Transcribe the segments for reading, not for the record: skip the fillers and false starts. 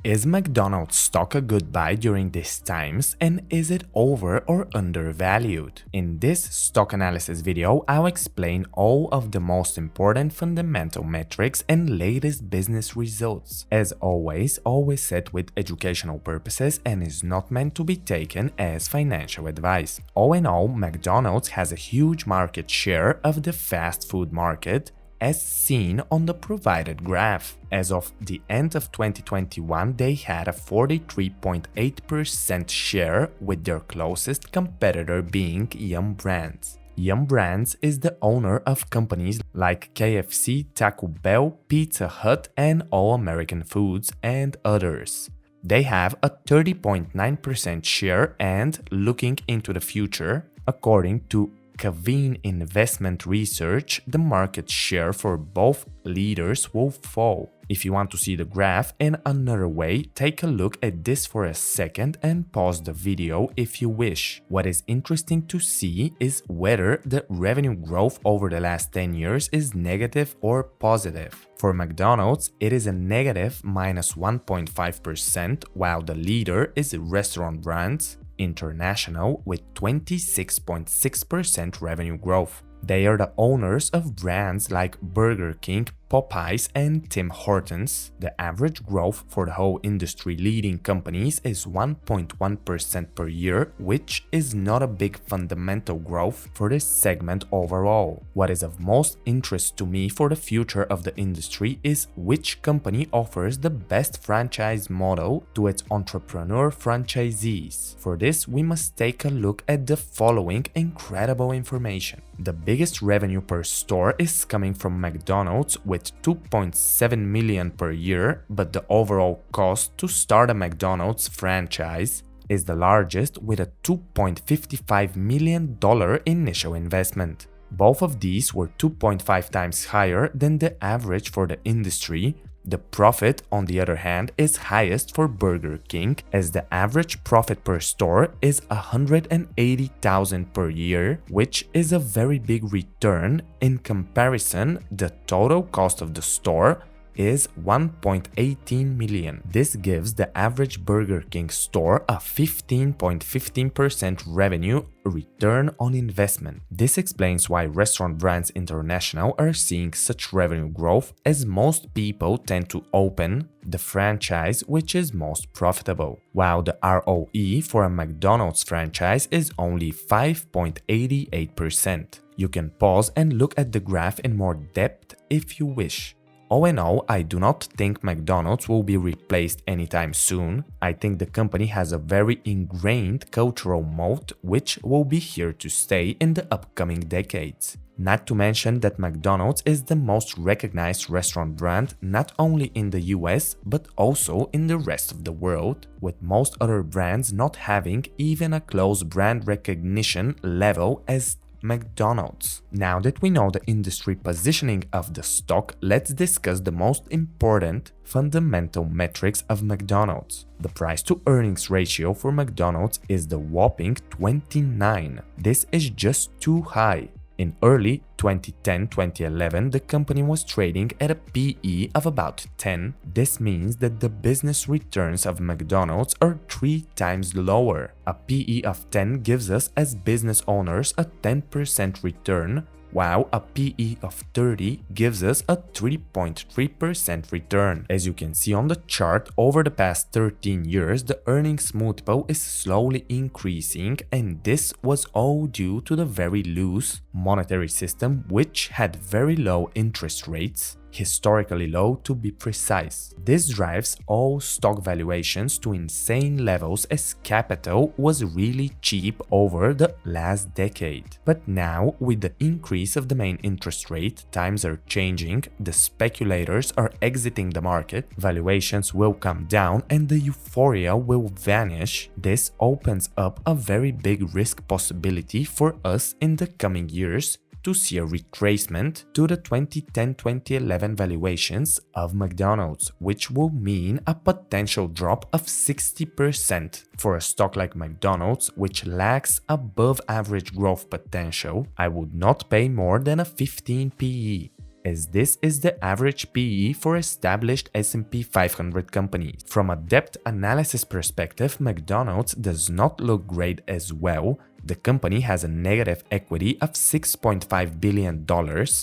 Is McDonald's stock a good buy during these times, and is it over or undervalued? In this stock analysis video, I'll explain all of the most important fundamental metrics and latest business results. As always set with educational purposes and is not meant to be taken as financial advice. All in all, McDonald's has a huge market share of the fast food market, as seen on the provided graph. As of the end of 2021, they had a 43.8% share, with their closest competitor being Yum Brands. Yum Brands is the owner of companies like KFC, Taco Bell, Pizza Hut, and All American Foods, and others. They have a 30.9% share, and looking into the future, according to Caveen Investment Research, the market share for both leaders will fall. If you want to see the graph in another way, take a look at this for a second and pause the video if you wish. What is interesting to see is whether the revenue growth over the last 10 years is negative or positive. For McDonald's, it is a negative -1.5%, while the leader is Restaurant Brands International with 26.6% revenue growth. They are the owners of brands like Burger King, Popeyes, and Tim Hortons. The average growth for the whole industry leading companies is 1.1% per year, which is not a big fundamental growth for this segment overall. What is of most interest to me for the future of the industry is which company offers the best franchise model to its entrepreneur franchisees. For this, we must take a look at the following incredible information. The biggest revenue per store is coming from McDonald's with 2.7 million per year, but the overall cost to start a McDonald's franchise is the largest, with a $2.55 million initial investment. Both of these were 2.5 times higher than the average for the industry. The profit, on the other hand, is highest for Burger King, as the average profit per store is $180,000 per year, which is a very big return. In comparison, the total cost of the store is $1.18 million. This gives the average Burger King store a 15.15% revenue return on investment. This explains why Restaurant Brands International are seeing such revenue growth, as most people tend to open the franchise which is most profitable, while the ROE for a McDonald's franchise is only 5.88%. You can pause and look at the graph in more depth if you wish. All in all, I do not think McDonald's will be replaced anytime soon. I think the company has a very ingrained cultural moat which will be here to stay in the upcoming decades. Not to mention that McDonald's is the most recognized restaurant brand not only in the US but also in the rest of the world, with most other brands not having even a close brand recognition level as McDonald's. Now that we know the industry positioning of the stock, let's discuss the most important fundamental metrics of McDonald's. The price to earnings ratio for McDonald's is the whopping 29. This is just too high. In early 2010-2011, the company was trading at a PE of about 10. This means that the business returns of McDonald's are 3 times lower. A PE of 10 gives us as business owners a 10% return, while a PE of 30 gives us a 3.3% return. As you can see on the chart, over the past 13 years, the earnings multiple is slowly increasing, and this was all due to the very loose monetary system, which had very low interest rates, historically low to be precise. This drives all stock valuations to insane levels, as capital was really cheap over the last decade. But now, with the increase of the main interest rate, times are changing, the speculators are exiting the market, valuations will come down, and the euphoria will vanish. This opens up a very big risk possibility for us in the coming years to see a retracement to the 2010-2011 valuations of McDonald's, which will mean a potential drop of 60%. For a stock like McDonald's, which lacks above average growth potential, I would not pay more than a 15 PE. as this is the average PE for established S&P 500 companies. From a debt analysis perspective, McDonald's does not look great as well. The company has a negative equity of $6.5 billion.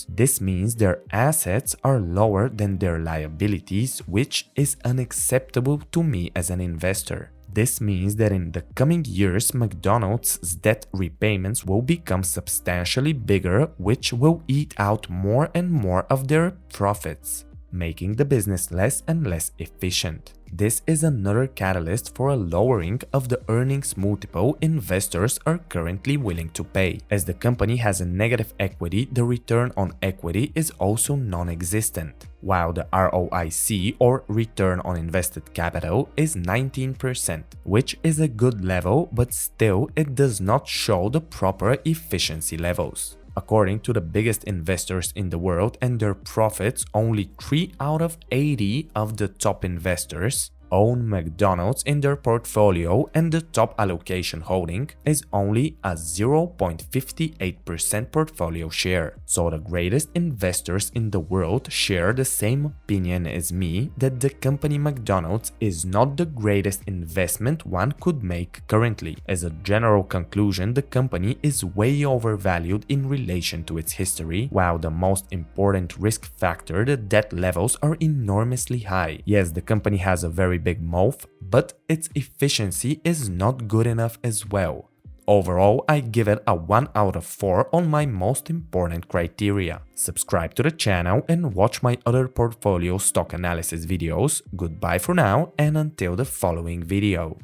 This means their assets are lower than their liabilities, which is unacceptable to me as an investor. This means that in the coming years, McDonald's debt repayments will become substantially bigger, which will eat out more and more of their profits, making the business less and less efficient. This is another catalyst for a lowering of the earnings multiple investors are currently willing to pay. As the company has a negative equity, the return on equity is also non-existent, while the ROIC, or return on invested capital, is 19%, which is a good level, but still it does not show the proper efficiency levels. According to the biggest investors in the world and their profits, only 3 out of 80 of the top investors own McDonald's in their portfolio, and the top allocation holding is only a 0.58% portfolio share. So the greatest investors in the world share the same opinion as me that the company McDonald's is not the greatest investment one could make currently. As a general conclusion, the company is way overvalued in relation to its history, while the most important risk factor, the debt levels, are enormously high. Yes, the company has a very big mouth, but its efficiency is not good enough as well. Overall, I give it a 1 out of 4 on my most important criteria. Subscribe to the channel and watch my other portfolio stock analysis videos. Goodbye for now, and until the following video.